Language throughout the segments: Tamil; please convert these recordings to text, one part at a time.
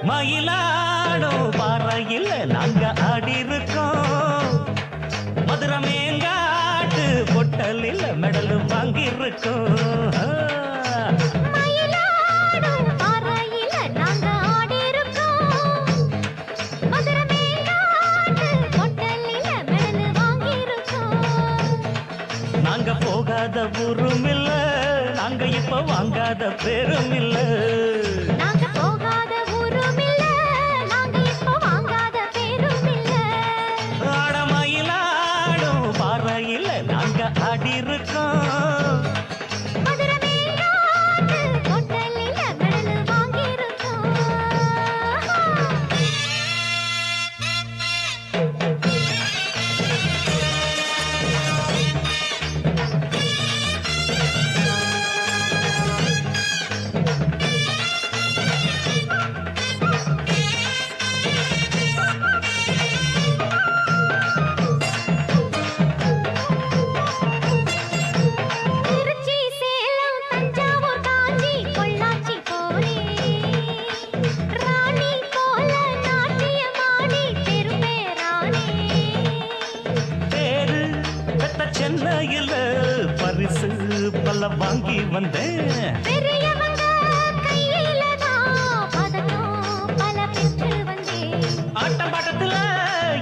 மயிலாடும் பாறையில் நாங்க ஆடி இருக்கோம். மதுரை மேங்காட்டு பொட்டலில் மெடல் வாங்கியிருக்கோம். நாங்க போகாத ஊரும் இல்ல, நாங்க இப்ப வாங்காத பேரும் இல்ல. நாங்க போகாத ஊரும் இல்ல, நாங்க இப்ப வாங்காத பேரும் இல்ல. ஆடமயிலாடும் பாறையில் நாங்க ஆடி இருக்கோம். மதுரை மேங்காட்டு பொட்டலில மெடல் வாங்கியிருக்கோம். சென்னையில பரிசு பல வாங்கி வந்தேன். பெரியவங்க கையில நான் பதக்கம் பல பெற்று வந்தேன். ஆட்டம் பாட்டத்துல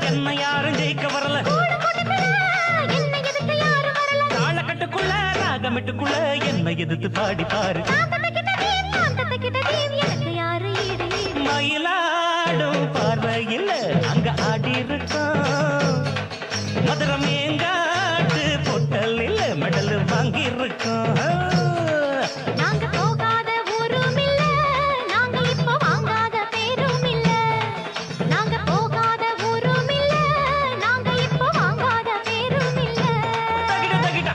என்ன யாரும் ஜெயிக்க வரல. என்ன எதிர்த்து யாரும் வரல. தாளக்கட்டுக்குள்ள ராகமிட்டுக்குள்ள என்ன எதிர்த்து பாடி பாரு. எனக்கு யாரு ஈடு? மயிலாடும் பார்வையில் அங்க ஆடி இருக்கோம். மதுரை மேங்காட்டு பொட்டலில் மெடல் வாங்கி இருக்கோம். நாங்க போகாத ஊரும் இல்ல, நாங்க இப்ப வாங்காத பேரும் இல்ல. நாங்க போகாத ஊரும் இல்ல, நாங்க இப்ப வாங்காத பேரும் இல்ல. தகிட தகிட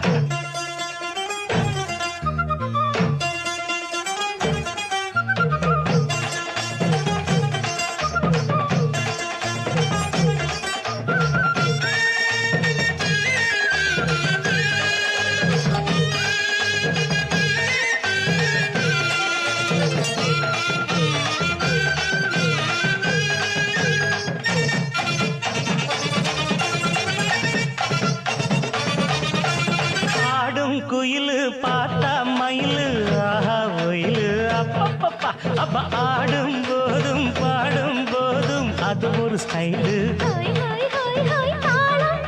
குயிலு பார்த்தா மயிலு ஆஹா ஒயிலு அப்பப்பப்பா. அப்ப ஆடும் போதும் பாடும் போதும் அது ஒரு ஸ்டைலு. ஹோய் ஹோய் ஹோய் ஹோய் தாளம்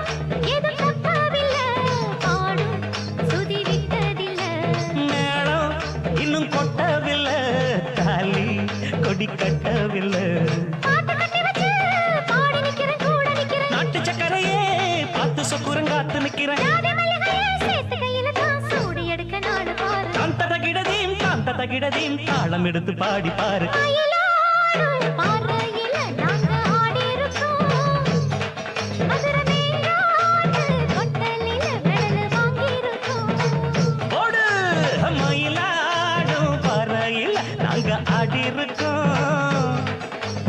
எது தப்பவில்ல, பாடும் சுதி விட்டதில்ல. மேளம் இன்னும் கொட்டவில்லை, தாலி கொடி கட்டவில்லை. பாட்டு கட்டி வச்சு பாடி நிக்கிறேன், கூட நிக்கிறேன். நாட்டு சக்கரையே பார்த்து சொக்குரங்காத்து நிக்கிறேன். தகிடதீம் தாளம் எடுத்து பாடி பாரு. பார்வையில நாங்க ஆடி இருக்கோம். மதுரை மேங்காட்டு பொட்டலில மெடல் வாங்கியிருக்கோம். ஓடு மயிலாடும் பாறையில் நாங்க ஆடி இருக்கோம்.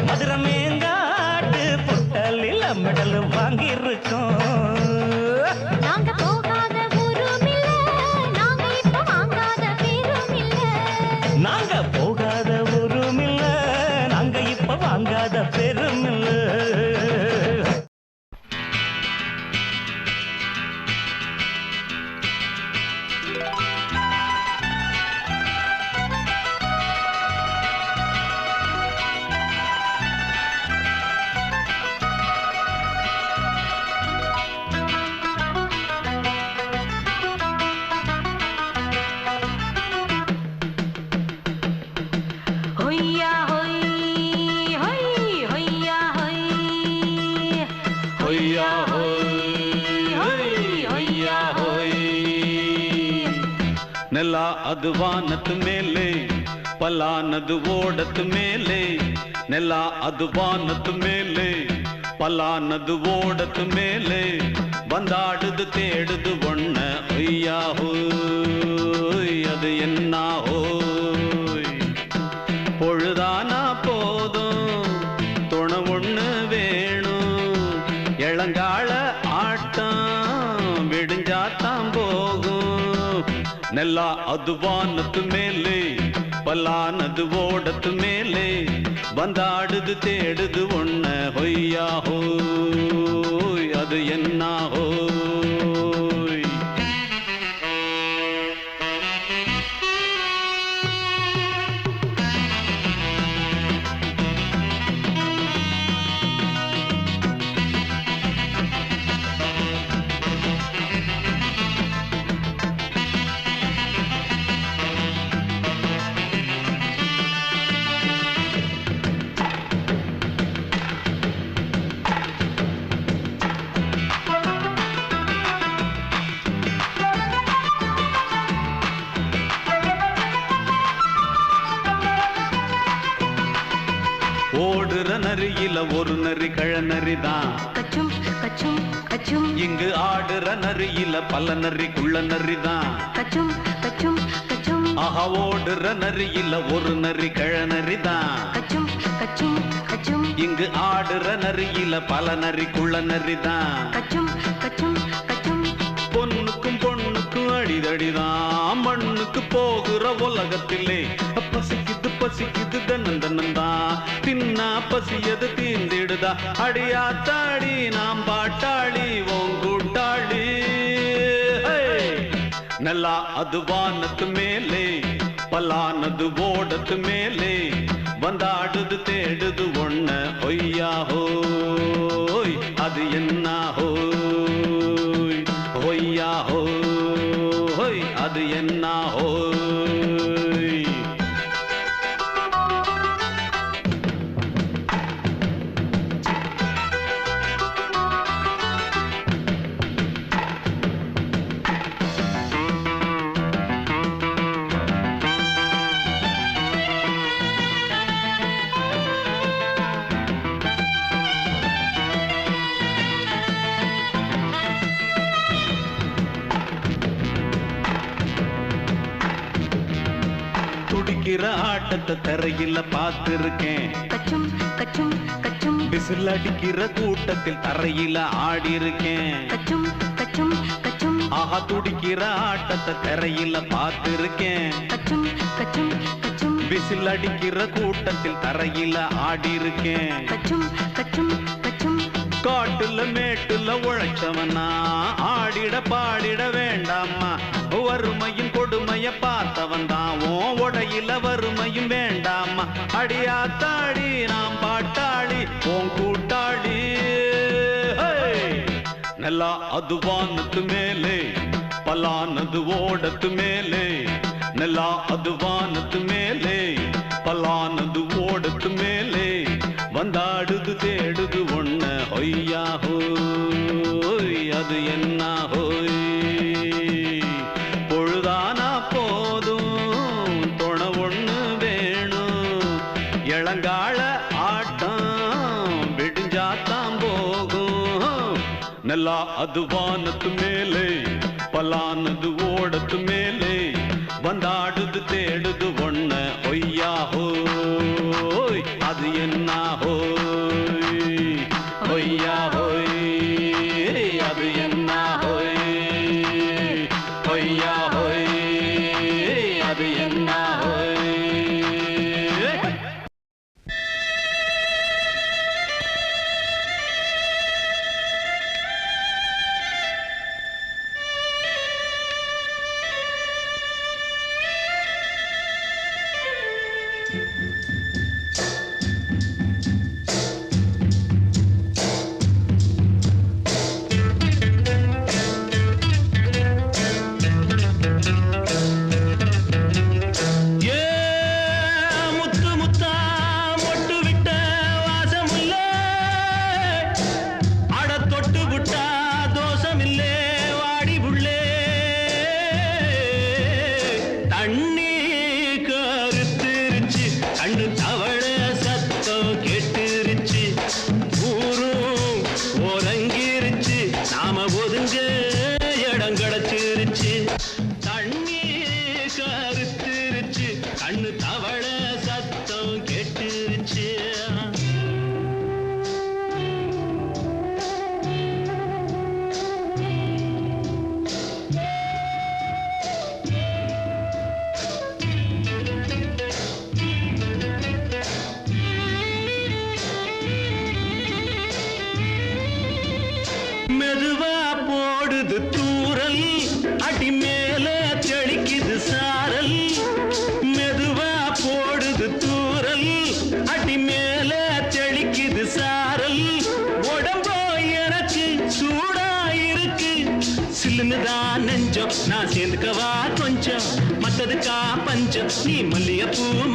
மதுரை மேங்காட்டு பொட்டலில் மெடல் வாங்கியிருக்கோம். நாங்க போகாத ஊரும் இல்ல, நாங்க இப்ப வாங்காத பேரும் இல்ல. நாங்க போகாத ஊரும் இல்ல, நாங்க இப்ப வாங்காத பெரும் இல்ல. ನೆಲ ಅದು ವಾನದ ಮೇಲೆ ಪಲಾನದು ಓಡದ ಮೇಲೆ ನೆಲ ಅದು ವಾನದ ಮೇಲೆ ಪಲಾನದು ಓಡದ ಮೇಲೆ ಬಂದಾಡುದು தேடுது ஒண்ண ஐயா ஹோய் அது என்ன ஹோய் பொழுதானா போதும் துணை ஒண்ணு வேணும் இளங்கால ஆட்டம் விடிஞ்சாத்தான் போகும் ನೆಲ ಅದು ವಾನದ ಮೇಲೆ பல்லானது ஓடத்து மேலே வந்தாடுது தேடுது ஒண்ண ஹொய்யா ஹோய் அது என்ன ஹோய் ஓடுற நரியில ஒரு நரி கழநரிதான் கச்சும் கச்சும் கச்சும் இங்கு ஆடுற நரியில பல நரி குள்ள நரிதான் கச்சும் கச்சும் கச்சும் ஆஹா ஓடுற நரியில ஒரு நரி கழநரிதான் கச்சும் கச்சும் கச்சும் இங்கு ஆடுற நரியில பல நரி குள்ள நரிதான் கச்சும் கச்சும் கச்சும் பொண்ணுக்கும் பொண்ணுக்கும் அடிதடிதான் மண்ணுக்கு போகிற உலகத்திலே பசிக்குது பசிக்குது தன்னந்தனந்தான் தின்னா பசியது தீந்திடுதா அடியாத்தாடி நாம் பாட்டாளி ஓங்கூட்டாளி நல்லா அது வானத்து மேலே பல்லானது ஓடத்து மேலே வந்தாடுது தேடுது ஒண்ண ஒய்யா ஹோய் அது என்ன ஹோய் ஒய்யா ஹோய் அது என்ன ஹோய் துடிக்கிற ஆட்டத்தை தரையில பார்த்திருக்கேன் கச்சும் கச்சும் கச்சும் விசில் அடிக்கிற கூட்டத்தில் தரையில ஆடி இருக்கேன் கச்சும் கச்சும் கச்சும் ஆஹா துடிக்கிற ஆட்டத்தை தரையில பார்த்திருக்கேன் கச்சும் கச்சும் கச்சும் விசில் அடிக்கிற கூட்டத்தில் தரையில ஆடி இருக்கேன் கச்சும் கச்சும் கச்சும் காட்டுல மேட்டுல உழைச்சவனா ஆடிட பாடிட வேண்டாமா வறுமையும் கொடுமைய பார்த்தவன் தான் உடையில வறுமையும் வேண்டாமா அடியாத்தாடி நாம் பாட்டாளி ஓன் கூட்டாளி நல்லா அது வானத்து மேலே பல்லானது ஓடத்து மேலே நல்லா அது வானத்து மேலே பல்லானது ஓடத்து மேலே வந்தாடுது தேடுது ஒண்ண ஒய்யா ஹோய் அது என்ன ஹோய் பொழுதானா போதும் துணை ஒண்ணு வேணும் இளங்கால ஆட்டம் விடிஞ்சாத்தான் போகும் நல்லா அது வானத்து மேலே பல்லானது ஓடத்து மேலே வந்தாடுது தேடுது ஒண்ண ஒய்யா ஹோய் அது என்ன ஹோய் ஒய்யா ஹோய் அது என்ன ஹோய் ஒய்யா ஹோய் அது என்ன ஹோய்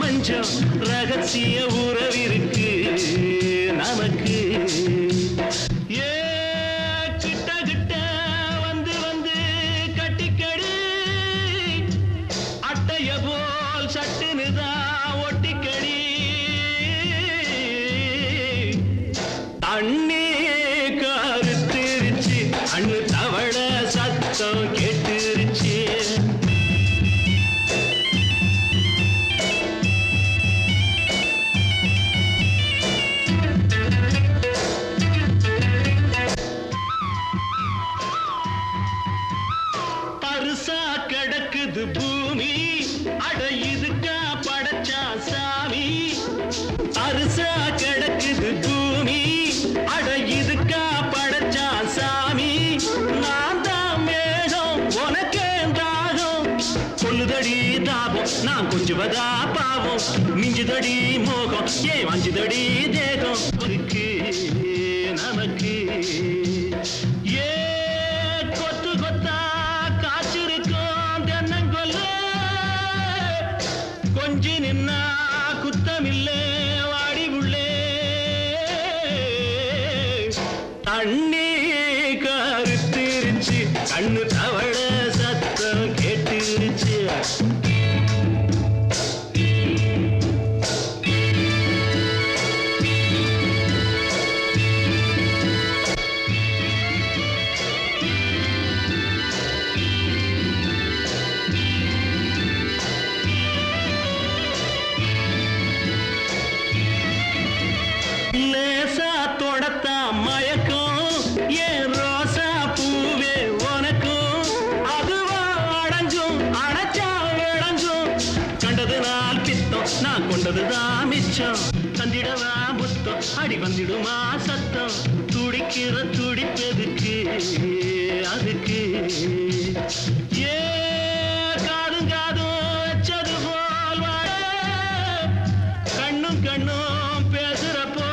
மஞ்சம் ரகசிய உறவிருக்கு நமக்கு ஏ கிட்ட கிட்ட வந்து வந்து கட்டிக்கடி அட்டைய போல் சட்டுனுதான் ஒட்டிக்கடி அண்ணே கருத்திருச்சு அண்ணு தவள சத்தம் கேட்டுருச்சு பருசா கிடக்குது பூமி அட இதுக்கா படைச்சா சாமி அரிசா கிடக்குது பூமி அட இதுக்கா படைச்சா சாமி நான் தான் மேகம் உனக்கே தாகம் சொல்லுதடி தாபம் நான் கொஞ்சுவதா பாவம் மிஞ்சுதடி மோகம் ஏன் வஞ்சுதடி தேகம் இருக்கு நமக்கு ஏ கொத்து கொத்தா காய்ச்சிருக்கும் தென்னங்கொல்ல கொஞ்சி நின்னா குத்தமில்லே வாடி உள்ளே தண்ணி கருத்திருச்சு கண்ணு தவள சத்தம் கேட்டுருச்சு லேசா தொடத்தா மயக்கம் ஏன் ரோசா பூவே உனக்கும் அதுவா அடைஞ்சும் அடைச்சா விளைஞ்சும் கண்டது நாள் பித்தம் நான் கொண்டதுதான் மிச்சம் தந்திடவா புத்தம் அடி வந்திடுமா சத்தம் துடிக்கிற துடிப்பதுக்கு அதுக்கு ஏ காதும் காதும் வச்சது போல் வாழ கண்ணும் கண்ணும் பேசுறப்போ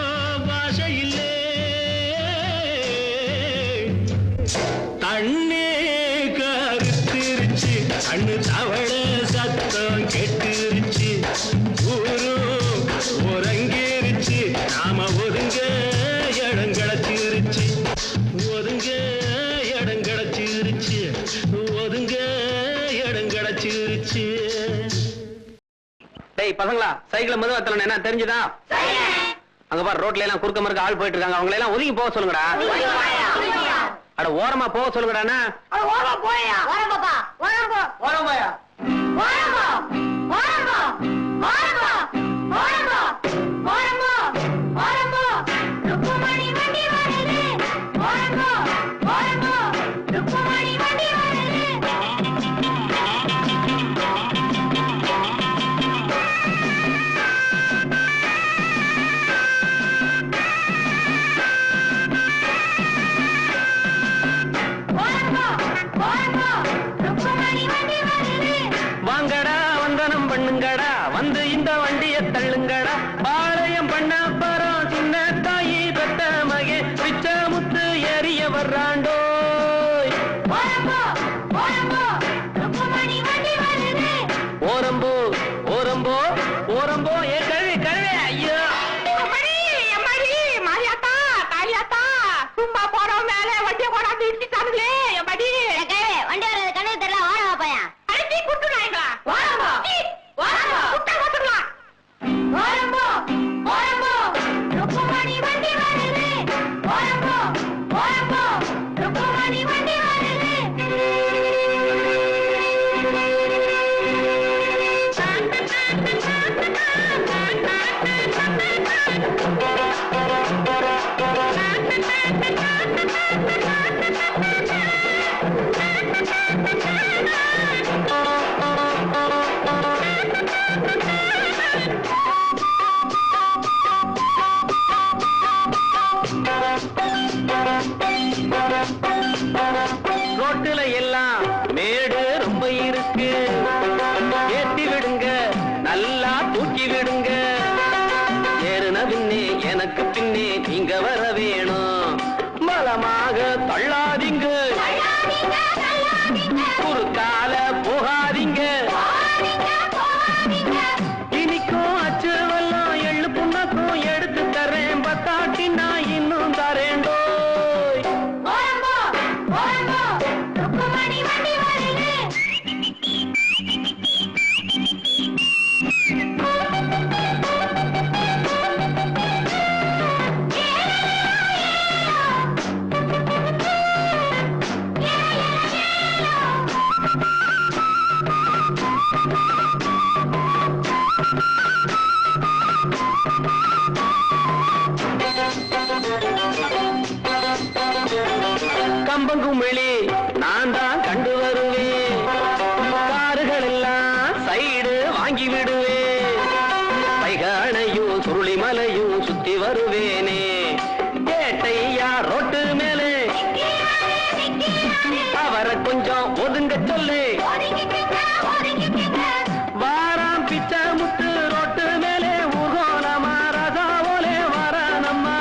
பாஷை இல்லே தண்ணே கருத்திருச்சு கண்ணு தவள சத்தம் கெட்டுருச்சு ஊரும் உறங்கிருச்சு நாம ஒதுங்க இடம் கிடச்சிருச்சு ஒதுங்க இடம் கிடச்சிருச்சு ஒதுங்க இடம் கிடச்சிருச்சு டேய் பசங்களா சைக்கிள் மெதுவா தள்ளணும் என்ன தெரிஞ்சுதா அங்க பாரு ரோட்ல எல்லாம் குறுக்க மறுக்க ஆள் போயிட்டு இருக்காங்க அவங்களை எல்லாம் ஒதுங்கி போக சொல்லுங்கடா அட ஓரமா போக சொல்லுங்கடா வாங்கடா வந்தனம் பண்ணுங்கடா வந்து இந்த வண்டியை தள்ளுங்கடா பாளையம் பண்ண பரம் சின்ன தாயி பெத்த மகே பிச்ச முத்து ஏறிய வர்றாண்டோ ஓரம்போ ஓரம்போ ஓரம்போ ஏ கழுவி கழுவி ஐயோ சும்மா போறோம் மேல வண்டியை கொண்டாந்து இடிச்சுட்டானுங்களே எம்மாடி வண்டி வர்றது கண்ணு தெரியல வாடா பையன் அடிச்சு குடுத்துறாங்களா வாடா வாடா குட்ட குடுறா வாரம்போ வாரம்போ ருக்குமணி வண்டி வருது வாரம்போ வாரம்போ ருக்குமணி வண்டி வருது ரோட்டுல எல்லாம் மேடு ரொம்ப இருக்கு ஏத்தி விடுங்க நல்லா தூக்கி விடுங்க ஏறுன பின்னே எனக்கு பின்னே நீங்க வர வேணும் பலமாக தள்ளாதீங்க குறுக்கால போகாதீங்க இனி கம்பங்குமிழி நான் தான் கண்டு வருவேன், காருகள் எல்லாம் சைடு வாங்கி விடுவேன், பைகானையும் சுருளிமலையும் சுத்தி வருவேனே, கேட்டையா ரோட்டு மேலே அவரை கொஞ்சம் ஒதுங்க சொல்லு, வாராம் பிச்சை முத்து ரோட்டு மேலே ஊர்கோலமா ரசாவோலே வரானம்மா.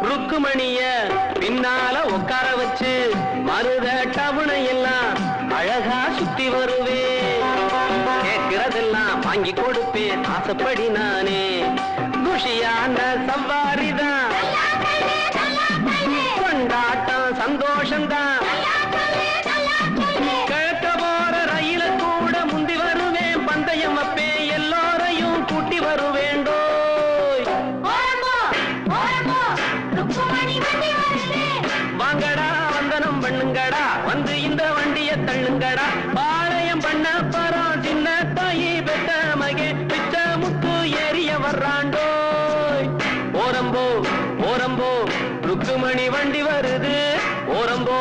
ருக்குமணிய பின்னால உட்கார வச்சு மருத டவுனை எல்லாம் அழகா சுத்தி வருவேன், கேட்கிறதெல்லாம் வாங்கி கொடுப்பேன் ஆசைப்படி நானே, குஷியான சவாரிதான் கொண்டாட்டம் சந்தோஷம்தான், கிழக்க போற ரயில கூட முந்தி வருவேன், பந்தயம் அப்பேன் எல்லோரையும் கூட்டி வருவேண்டோ. வாங்கடா வந்தனம் பண்ணுங்கடா, வந்து இந்த வண்டிய தள்ளுங்கடா, பாளையம் பண்ண பரம் சின்ன தாயி பெத்த மகே பிச்ச முத்து ஏறிய வர்றாண்டோ. ஓரம்போ ஓரம்போ ருக்குமணி வண்டி வருது, ஓரம்போ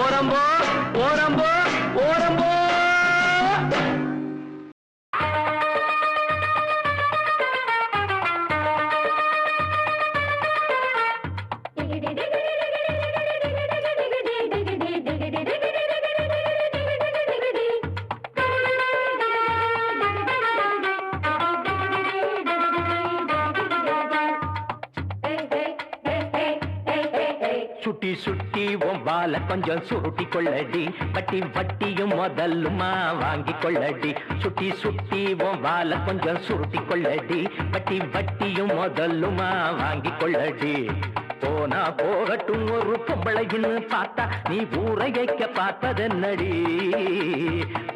ஓரம்போ ஓரம்போ ஓரம்போ. சுட்டி சுட்டி ஒவ்வால கொஞ்சம் சுருட்டி கொள்ளடி, வட்டி வட்டியும் முதல்லுமா வாங்கி கொள்ளடி, சுட்டி சுட்டி ஒவ்வால கொஞ்சம் சுருட்டி கொள்ளடி, வட்டி வட்டியும் முதல்லுமா வாங்கி கொள்ளடி. போனா போகட்டும் ஒரு பொம்பளைன்னு பார்த்தா நீ ஊரையைக்க பார்த்ததென்னடி,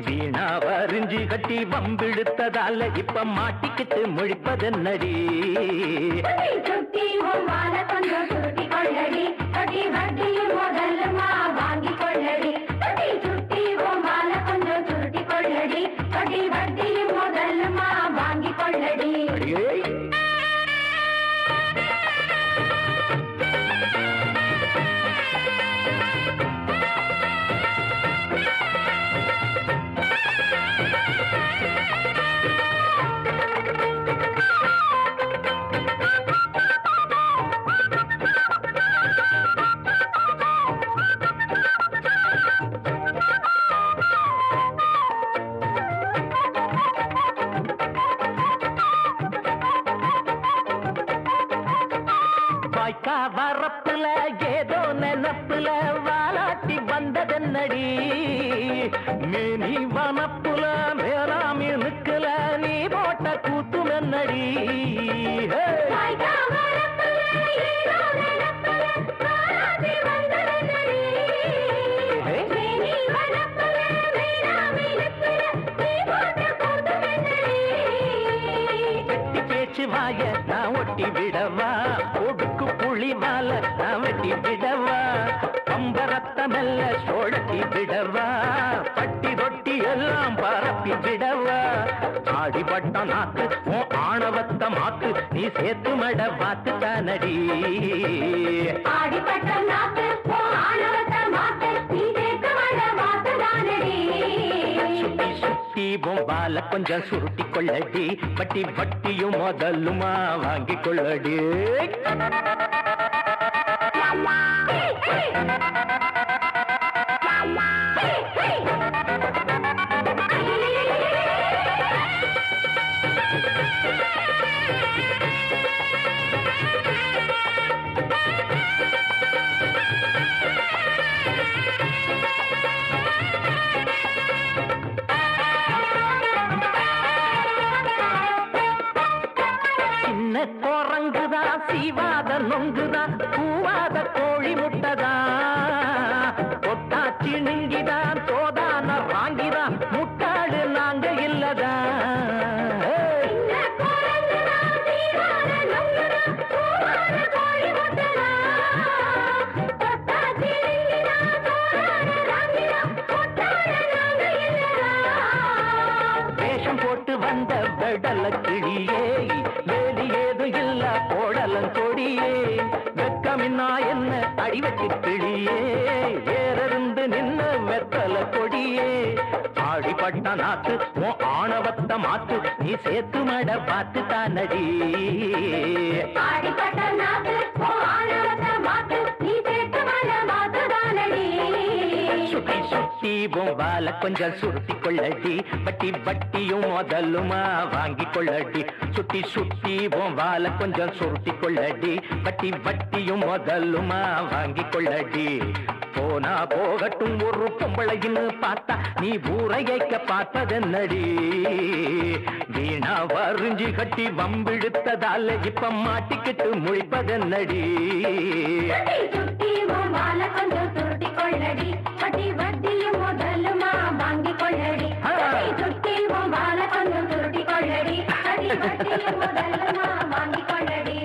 வீணா வரிஞ்சி கட்டி வம்பிழுத்ததால இப்ப மாட்டிக்கிட்டு முழிப்பதென்னடி. சுட்டி ஒவ்வால கொஞ்சம் சுருட்டி கொள்ளடி, வட்டி வட்டியும் முதல்லுமா வாங்கி கொள்ளடி, சுட்டி ஒவ்வால கொஞ்சம் சுருட்டி கொள்ளடி, வட்டி வட்டியும் முதல்லுமா வாங்கி கொள்ளடி. வாய்க்கா வரப்புல ஏதோ நினப்புல வாலாட்டி வந்ததென்னடி, மேனி வனப்புல மேலாமி நிக்கல நீ போட்ட கூத்துமென்னடி. பேச்சு வாய நான் ஒட்டி விடவா, ஒடுக்கு புளி மால நான் வெட்டி விடவா, பம்பரத்தமெல்ல சோழட்டி விடவா, பட்டி ரொட்டி எல்லாம் பரப்பி விடவா, ஆடிப்பட்ட நாக்கு உன் ஆணவத்த மாக்கு நீ சேர்த்து மட பார்த்து தானடி. ஆடிப்பட்ட நாக்கு ஆணவத்த மாக்கு நீ சேர்த்து மட பார்த்து தானடி. சுட்டி சுட்டி பொம்பால கொஞ்சம் சுருட்டி கொள்ளடி, வட்டி வட்டியும் முதல்லுமா வாங்கி கொள்ளடி. குரங்குதான் சீவாத நொங்குதான் கூவாத கோழி முட்டைதான் கொட்டாச்சி நுங்கிதான் சோதான வாங்கிதான் முட்டாடு நாங்க இல்லதான் வேஷம் போட்டு வந்த வெடல கிளியே வேலி ஏதும் இல்ல கோடலன் கொடியே வெக்கமின்னா என்ன அடிவெட்டி கிளியே வேறிருந்து நின்ன வெத்தல கொடியே ஆடிப்பட்ட நாத்து உன் ஆணவத்த மாத்து நீ சேர்த்து மட பார்த்து தானடி ஆடிப்பட்ட நாக்கு ஆணவத்த மாத்து நீ சேர்த்து மட மாத்து தானடி சுத்தி சுத்தி பொம்பால கொஞ்சம் சுருட்டி கொள்ளடி வட்டி வட்டியும் முதலுமா வாங்கி கொள்ளடி சுத்தி சுத்தி பொம்பால கொஞ்சம் சுருட்டி கொள்ளடி வட்டி வட்டியும் முதலுமா வாங்கி கொள்ளடி போனா போகட்டும் ஒரு பொம்பளைன்னு பார்த்தா நீ ஊரையைக்க பார்த்ததென்னடி வீணா வரிஞ்சி கட்டி வம்பிழுத்ததால இப்ப மாட்டிக்கிட்டு முழிப்பதென்னடி சுத்தி மால கொஞ்சம் சுருட்டி கொள்ளடி வட்டி வட்டியும் முதலுமா வாங்கி கொள்ளடி சுத்தி மால கொஞ்சம் சுருட்டி கொள்ளடி வட்டி வட்டியும் முதலுமா வாங்கி கொள்ளடி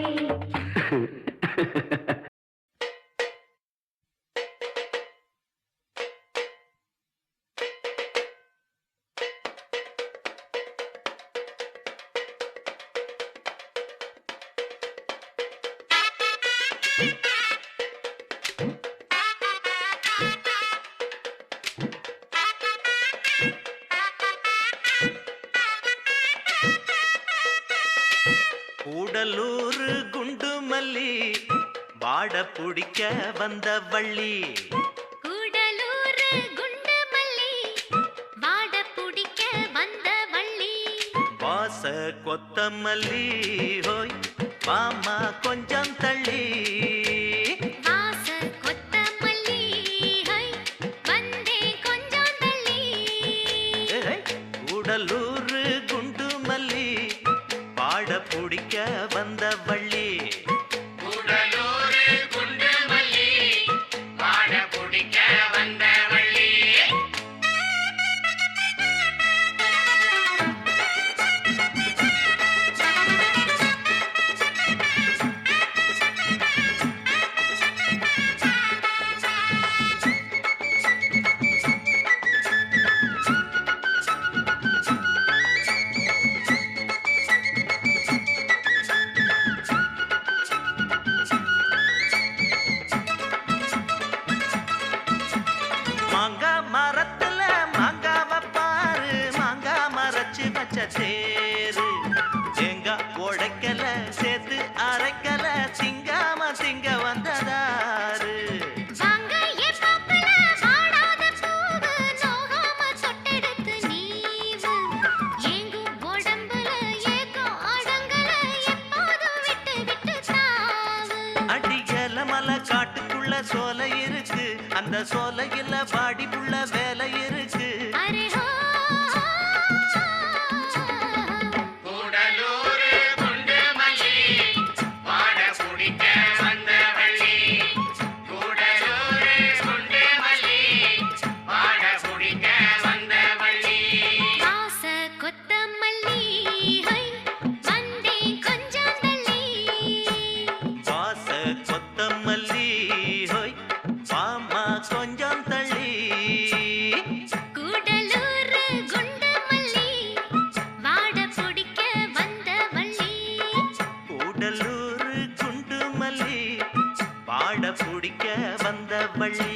கூடலூர் குண்டு மல்லி வாட புடிக்க வந்த வள்ளி கூடலூர் குண்டு மல்லி வாட புடிக்க வந்த வள்ளி வாச கொத்தமல்லி ஹோய் மாமா கொஞ்சம் தள்ளி வாச கொத்தமல்லி ஹை வந்தே கொஞ்சம் தள்ளி கூடலூர் குண்டு மல்லி வாட புடிக்க வந்த வள்ளி மாங்கா மரத்துல மாங்காவ பாரு மாங்கா மரச்சு வச்ச தேரு தேங்காய் உடைக்கல சேர்த்து அரைக்கல திங்காம திங்க வந்ததாரு வாங்க ஏ பாப்பல வாடாத பூவு நோகாம தொட்டெடுத்து நீவு ஏங்கும் உடம்புல ஏக்கம் அடங்கல எப்போதும் விட்டு விட்டு தாவு அடியல மலை காட்டுக்குள்ள சோலை இருக்கு அந்த சோலையில வாடிப்புள்ள வேலை இருக்கு அரே ஹோ வாச கொத்தமல்லி ஹை வந்தே கொஞ்சம் தள்ளி வாச கொத்தமல்லி ஹோய் மாமா கொஞ்சம் தள்ளி கூடலூர் குண்டு மல்லி வாட புடிக்க வந்த வள்ளி கூடலூர் குண்டு மல்லி பாட பிடிக்க வந்த வள்ளி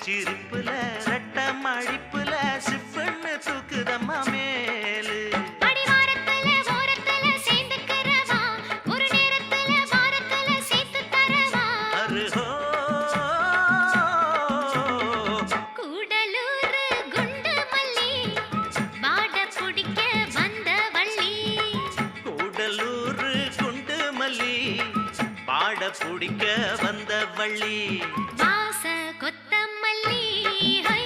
சிரிப்புல ரெட்ட மழிப்புல சிப்புன்னு தூக்குதம்மா மேலு அடிவாரத்துல ஓரத்துல சேர்ந்துக்கிறவா ஒரு நேரத்துல வாரத்துல சேர்த்து தரவா அருஹோ கூடலூர் குண்டு மல்லி வாட குடிக்க வந்த வள்ளி கூடலூர் குண்டு மல்லி பாட பிடிக்க வந்த வள்ளி வாச கொத்தமல்லி ஹை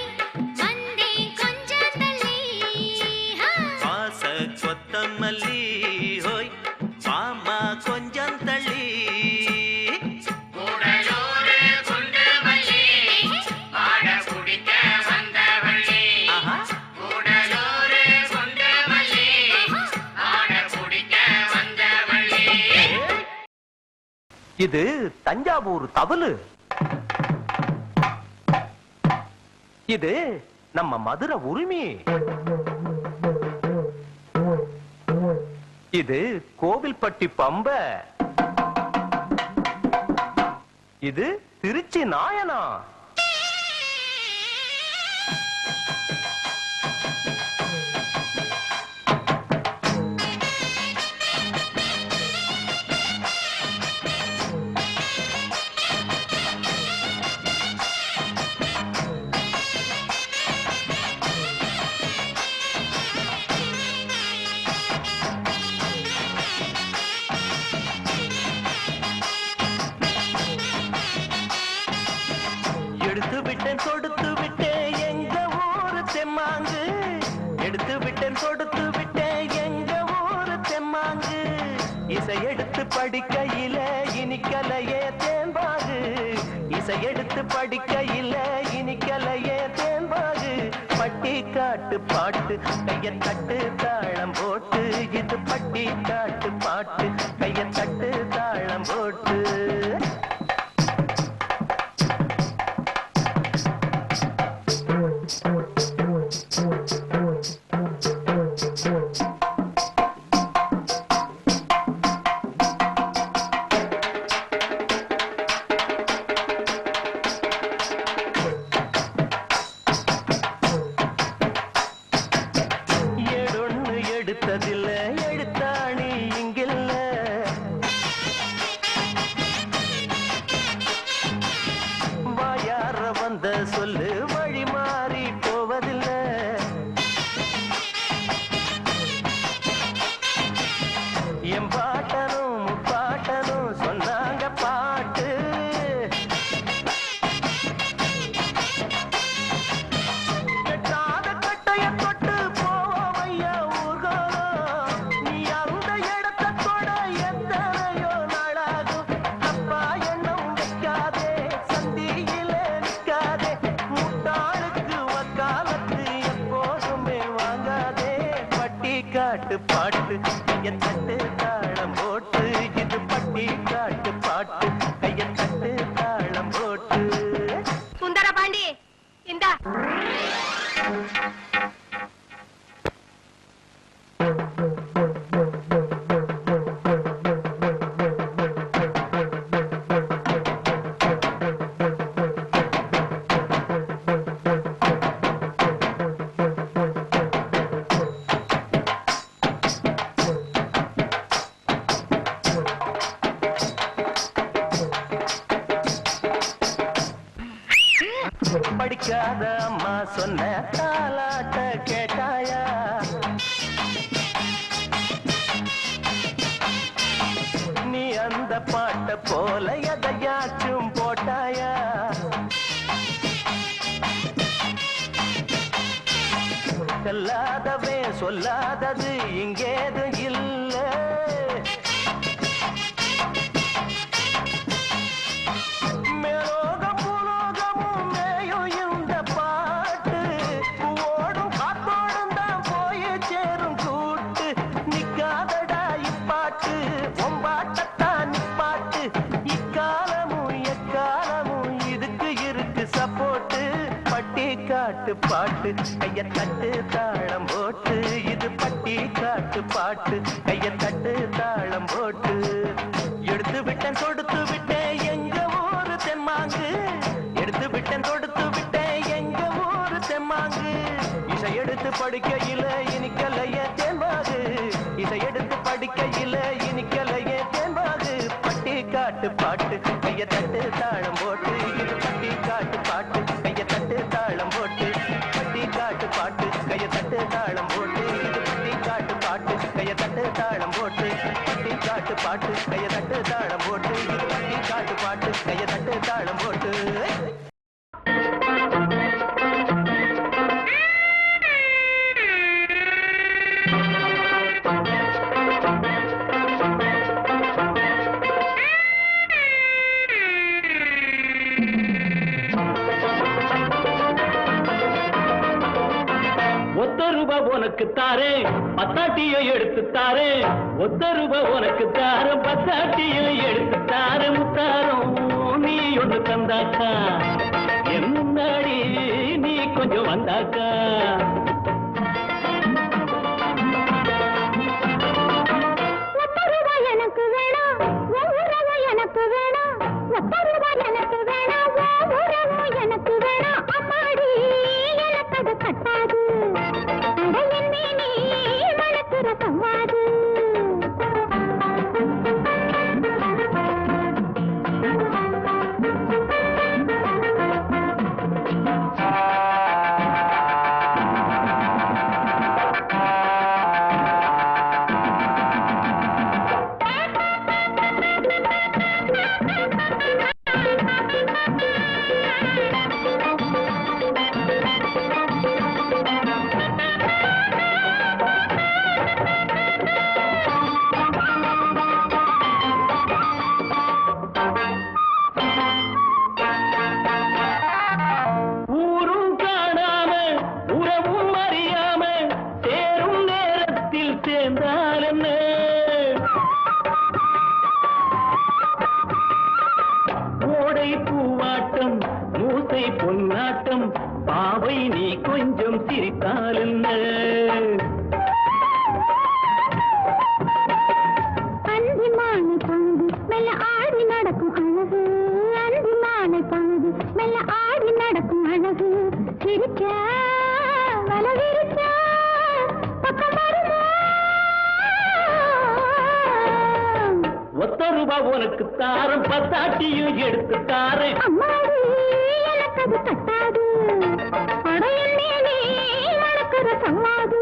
வந்தே கொஞ்சம் தள்ளி வாச கொத்தமல்லி ஹோய் மாமா கொஞ்சம் தள்ளி ஆஹா. இது தஞ்சாவூர் தவளு. இது நம்ம மதுரை உரிமை. இது கோவில்பட்டி பம்ப. இது திருச்சி நாயனா. எடுத்து விட்டேன் கொடுத்து விட்டேன் எங்க ஊரு தெம்மாங்கு. எடுத்து விட்டேன் கொடுத்து விட்டேன் எங்க ஊரு தெம்மாங்கு. இசை எடுத்து படிக்கையில இனிக்கலையே தேன்பாகு. இசை எடுத்து படிக்கையில இனிக்கலையே தேன்பாகு. பட்டி காட்டு பாட்டு கைய தட்டு தாளம் போட்டு. இது பட்டி காட்டு பாட்டு கைய தட்டு தாளம் போட்டு. ஏடொன்னு எடுத்ததில்ல எழுத்தாணி இங்கில்ல. வாயார வந்த சொல்லு வழி மாறி போவதில்லை. என் பாட்டனும் முப்பாட்டனும் சொன்னாங்க பாட்டு. கட்டாத கட்டைய தொட்டு போவோம் ஐயா ஊர்கோலம். நீ அந்த இடத்தை தொட எத்தனையோ நாளாகும். தப்பா எண்ணம் வைக்காதே சந்தியில நிற்காதே. முட்டாளுக்கு வக்காலத்து எப்போதுமே வாங்காதே. பட்டி காட்டு பாட்டு கைய தட்டு தாளம் போட்டு. இது பட்டி காட்டு பாட்டு கைய தட்டு தாளம் போட்டு. சுந்தர பாண்டி இந்தா படிக்காத அம்மா சொன்ன தாலாட்ட கேட்டாயா? நீ அந்த பாட்ட போல எதையாச்சும் போட்டாயா? சொல்லாதவே சொல்லாதது இங்கேது இல்ல. மேலோகம் புலோகமும் மேயும் இந்த பாட்டு. ஓடும் காத்தோடும் தான் போய் சேரும் கூட்டு. நிக்காதடா இப்பாட்டு ஒம்பாட்டத்தான் நிப்பாட்டு. இக்காலமும் எக்காலமும் இதுக்கு இருக்கு சப்போட்டு. பட்டி காட்டு பாட்டு கைய தட்டு தாளம் போட்டு. இது பட்டி காட்டு பாட்டு கைய தட்டு தாளம் போட்டு. எடுத்து விட்டேன் கொடுத்து விட்டேன் எங்க ஊரு தெம்மாங்கு. எடுத்து விட்டேன் கொடுத்து விட்டேன் காட்டு பாட்டு கைய தட்டு தாளம் போட்டு இது பட்டி காட்டு பாட்டு கைய தட்டு தாளம் போட்டு பட்டி காட்டு பாட்டு கைய தட்டு தாளம் போட்டு இது பட்டி காட்டு பாட்டு கைய தட்டு தாளம் போட்டு பட்டி காட்டு பாட்டு கைய தட்டு தாளம் போட்டு இது பட்டி காட்டு பாட்டு கைய தட்டு தாளம் போட்டு உனக்கு தாரே பத்தாட்டியை எடுத்து தாரே ₹1 உனக்கு தார பத்தாட்டியை எடுத்து தார முத்தாரம் நீ ஒன்று தந்தாக்கா என் முன்னாடி நீ கொஞ்சம் வந்தாக்கா எனக்கு வேணாம் எனக்கு வேணாம் எனக்கு வேணாம் எனக்கு வேணாம் அம்மாடி எனக்கு அது கட்டாது பொன்னாட்டம் பாவை நீ கொஞ்சம் சிரித்தால் என்ன அந்திமானை பழுது மெல்ல ஆடி நடக்கும் அழகு அந்திமானை பழுது மெல்ல ஆடி நடக்கும் அழகு சிரிச்சா வலவிரிச்சா பக்கம் வருமா ₹1 உனக்கு தாரம் பத்தாட்டியும் எடுத்து தாரேன் அம்மாடி எனக்கு அது கட்டாது படையின் மேலே நடக்கிற சம்மாது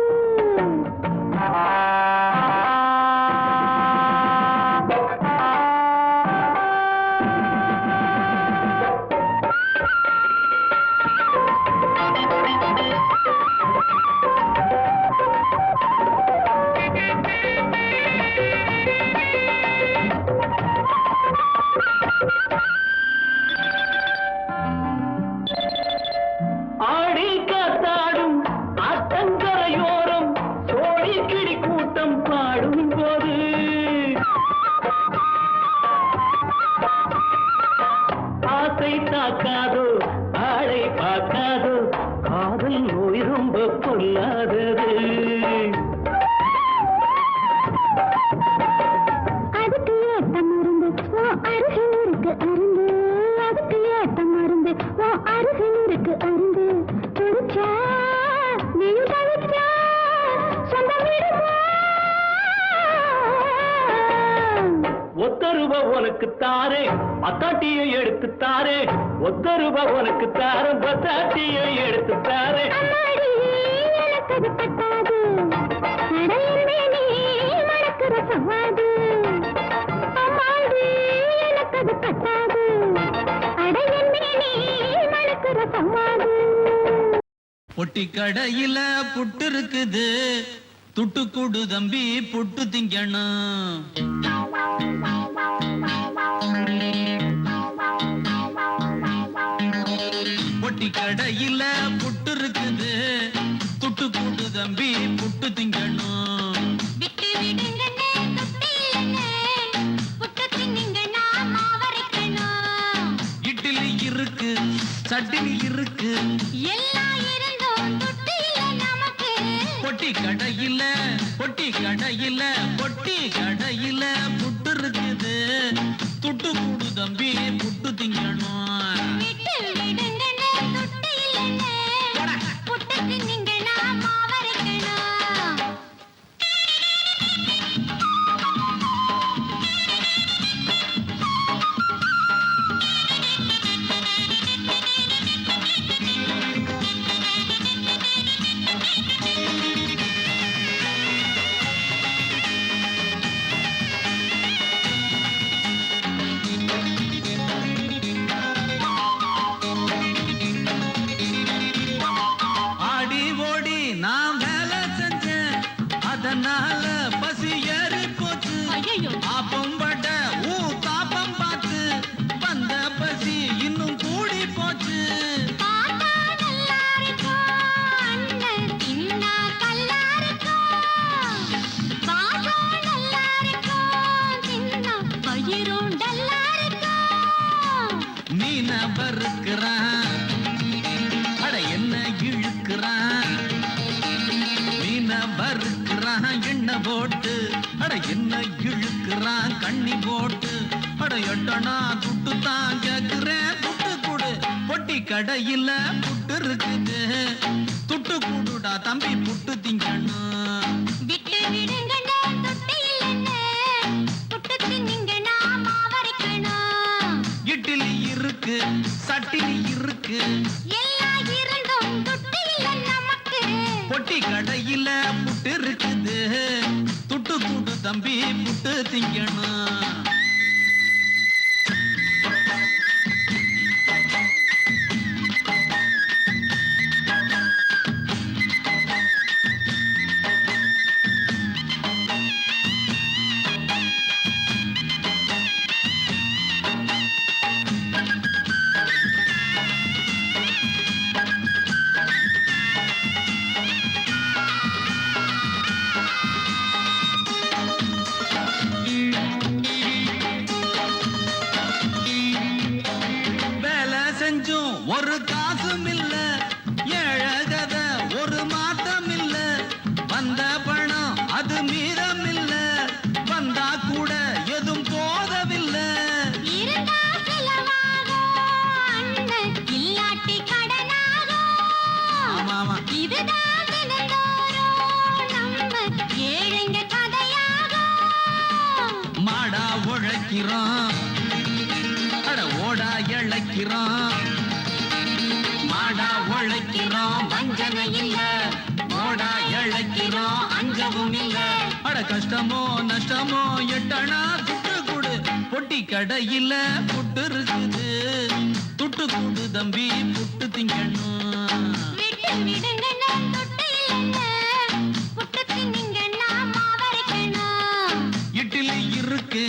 தாக்காதோ ஆளை பார்க்காதோ காதல் நோய் ரொம்ப பொல்லாதது அதுக்கு ஏத்த மருந்து அருகில் இருக்கு அருந்து அதுக்கு ஏத்த மருந்து அருகில் இருக்கு அருந்து குடிச்சா நீயும் தவிச்சா சொந்தம் ₹1 உனக்கு தாரே பத்தாட்டியை எடுத்து தாரே ₹1 உனக்கு தார பத்தாட்டியை எடுத்து தாரே எனக்கு அது கட்டாது நடையின் மேலே மணக்கிற சவாது அம்மாடி எனக்கு அது கட்டாது அடையின் மேலே மணக்கிற சவாது பொட்டி கடையில புட்டு இருக்குது துட்டு கூடு தம்பி புட்டு திங்கணும் பொட்டி கடையில புட்டு இருக்குது துட்டு கூடு தம்பி புட்டு திங்கணும் விட்டு விடுங்கண்ணே துட்டு இல்லைண்ணே புட்டு தின்னிங்கன்னா மாவரைக்கணும் இட்லி இருக்கு சட்னி இருக்கு எல்லாம் இருந்தும் துட்டு இல்லை நமக்கு பொட்டி கடையில பொட்டி கடையில பொட்டி கடையில புட்டு இருக்குது துட்டு கூடு தம்பி புட்டு திங்கணும் விட்டு விடுங்கண்ணே துட்டு இல்லைண்ணே புட்டு தின்னிங்கன்னா மாவரைக்கணும் கொஞ்சம் டல்லா இருக்கும். மீன வறுக்கிறான் அட என்ன இழுக்கிறான் மீன வறுக்கிறான் எண்ணெய் போட்டு அட என்ன இழுக்கிறான் கண்ணி போட்டு அட எட்டனா துட்டு தான் கேக்குறேன் துட்டு கொடு பொட்டி கடையில புட்டு இருக்குது துட்டு கூடுடா தம்பி புட்டு திங்கணும் விட்டு விடுங்கண்ணே, தொட்டு இல்லைண்ணே. புட்டு தின்னீங்கன்னா மாவரைக்கணும். இட்லி இருக்கு சட்டினி இருக்கு எல்லாம் இருந்தும் தொட்டு இல்லை நமக்கு. பொட்டி கடையில புட்டு இருக்குது துட்டு கூடு தம்பி புட்டு திங்கணும் வேலை செஞ்சும் ஒரு காசும் இல்ல ஏழகத ஒரு மாற்றம் இல்ல வந்த பணம் அது மீதம் இல்ல வந்தா கூட எதுவும் போதவில்லை இருந்தா செலவாகும் அண்ணன், இல்லாட்டி கடனாகும். ஆமா ஆமா இதுதான் தினந்தோறும் நம்ம ஏழைங்க கதையாகும். மாடா உழைக்கிறோம் அட ஓடா இழைக்கிறோம் மாடா உழைக்கிறோம் வஞ்சனை இல்ல ஓடா இழைக்கிறோம் அஞ்சவும் இல்ல அட கஷ்டமோ நஷ்டமோ எட்டனா துட்டு கொடு பொட்டி கடையில புட்டு இருக்குது துட்டு கூடு தம்பி புட்டு திங்கணும் விட்டு விடுங்கண்ணே, தொட்டு இல்லைண்ணே. புட்டு தின்னீங்கன்னா மாவரைக்கணும். இட்லி இருக்கு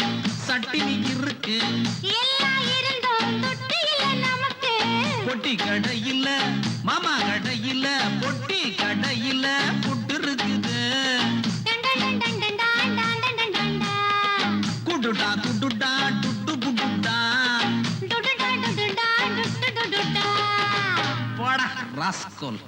சட்டினி இருக்கு எல்லாம் இருந்தும் தொட்டு இல்லை நமக்கு. பொட்டி கடையில மாமா கடையில பொட்டி கடையில புட்டு இருக்குது டன் டன் டன் டன் டன் டன் டன் டன் டன் டன். குடுடா குடுடா டுட்டு குடுடா டுடுடா டுடுடா டுடுடுடுடா. போடா ராஸ்கோல்